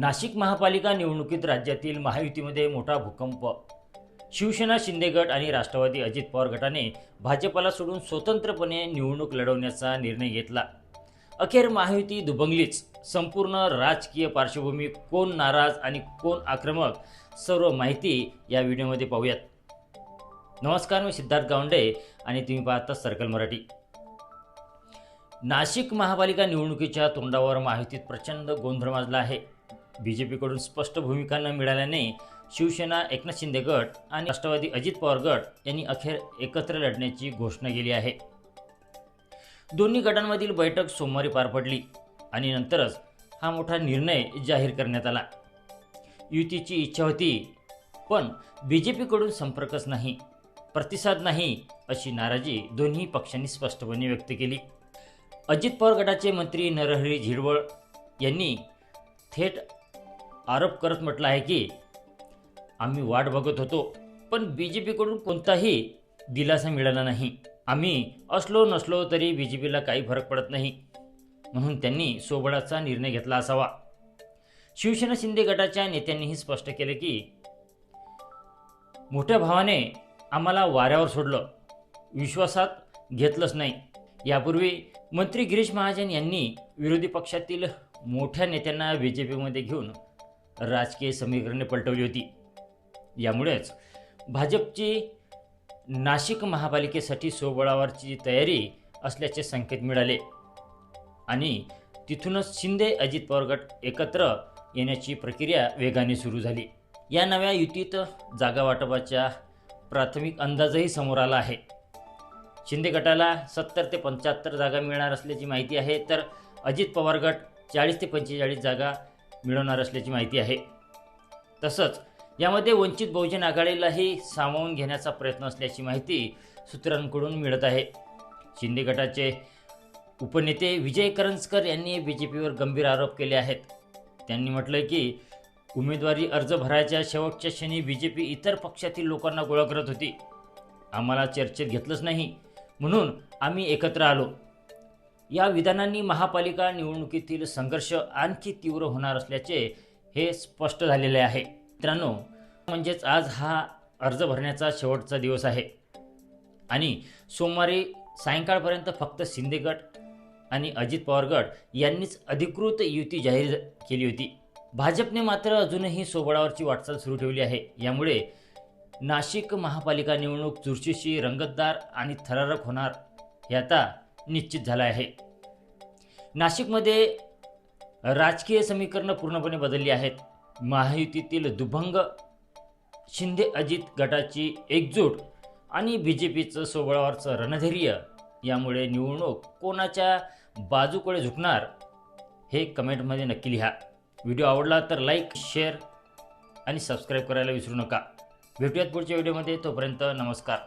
नाशिक महापालिका निवडणुकीत राज्यातील महायुतीमध्ये मोठा भूकंप. शिवसेना शिंदे गट आणि राष्ट्रवादी अजित पवार गटाने भाजपला सोडून स्वतंत्रपणे निवडणूक लढवण्याचा निर्णय घेतला. अखेर महायुती दुभंगलीच. संपूर्ण राजकीय पार्श्वभूमी, कोण नाराज आणि कोण आक्रमक, सर्व माहिती या व्हिडिओमध्ये पाहूयात. नमस्कार, मी सिद्धार्थ गावंडे आणि तुम्ही पाहता सर्कल मराठी. नाशिक महापालिका निवडणुकीच्या तोंडावर महायुतीत प्रचंड गोंधळ माजला आहे. बीजेपीकडून स्पष्ट भूमिका न मिळाल्याने शिवसेना एकनाथ शिंदे गट आणि राष्ट्रवादी अजित पवार गट यांनी अखेर एकत्र लढण्याची घोषणा केली आहे. दोन्ही गटांमधील बैठक सोमवारी पार पडली आणि नंतरच हा मोठा निर्णय जाहीर करण्यात आला. युतीची इच्छा होती, पण बीजेपीकडून संपर्कच नाही, प्रतिसाद नाही, अशी नाराजी दोन्ही पक्षांनी स्पष्टपणे व्यक्त केली. अजित पवार गटाचे मंत्री नरहरी झिरवळ यांनी थेट आरोप करत म्हटलं आहे की आम्ही वाट बघत होतो, पण बीजेपीकडून कोणताही दिलासा मिळाला नाही. आम्ही असलो नसलो तरी बीजेपीला काही फरक पडत नाही, म्हणून त्यांनी सोबळाचा निर्णय घेतला असावा. शिवसेना शिंदे गटाच्या नेत्यांनीही स्पष्ट केले की मोठ्या भावाने आम्हाला वाऱ्यावर सोडलं, विश्वासात घेतलंच नाही. यापूर्वी मंत्री गिरीश महाजन यांनी विरोधी पक्षातील मोठ्या नेत्यांना बीजेपीमध्ये घेऊन राजकीय समीकरणे पलटवली होती. यामुळेच भाजपची नाशिक महापालिकेसाठी सोबळावरची तयारी असल्याचे संकेत मिळाले आणि तिथूनच शिंदे अजित पवार गट एकत्र येण्याची प्रक्रिया वेगाने सुरू झाली. या नव्या युतीत जागा वाटपाच्या प्राथमिक अंदाजही समोर आला आहे. शिंदे गटाला 70 ते 75 जागा मिळणार असल्याची माहिती आहे, तर अजित पवार गट 40 ते 45 जागा मिळवणार असल्याची माहिती आहे. तसंच यामध्ये वंचित बहुजन आघाडीलाही सामावून घेण्याचा प्रयत्न असल्याची माहिती सूत्रांकडून मिळत आहे. शिंदे गटाचे उपनेते विजय करंजकर यांनी बीजेपीवर गंभीर आरोप केले आहेत. त्यांनी म्हटलं की उमेदवारी अर्ज भरायच्या शेवटच्या क्षणी बीजेपी इतर पक्षातील लोकांना गोळा करत होती. आम्हाला चर्चेत घेतलंच नाही, म्हणून आम्ही एकत्र आलो. या विधानांनी महापालिका निवडणुकीतील संघर्ष आणखी तीव्र होणार असल्याचे हे स्पष्ट झालेले आहे. मित्रांनो, म्हणजेच आज हा अर्ज भरण्याचा शेवटचा दिवस आहे आणि सोमवारी सायंकाळपर्यंत फक्त शिंदे गट आणि अजित पवार गट यांनीच अधिकृत युती जाहीर केली होती. भाजपने मात्र अजूनही सोबळावरची वाटचाल सुरू ठेवली आहे. यामुळे नाशिक महापालिका निवडणूक चुरशीची, रंगतदार आणि थरारक होणार हे आता निश्चित झालं आहे. नाशिकमध्ये राजकीय समीकरणं पूर्णपणे बदलली आहेत. महायुतीतील दुभंग, शिंदे अजित गटाची एकजूट आणि बीजेपीचं सोबळावरचं रणधैर्य यामुळे निवडणूक कोणाच्या बाजूकडे झुकणार हे कमेंटमध्ये नक्की लिहा. व्हिडिओ आवडला तर लाईक, शेअर आणि सबस्क्राईब करायला विसरू नका. भेटूयात पुढच्या व्हिडिओमध्ये. तोपर्यंत नमस्कार.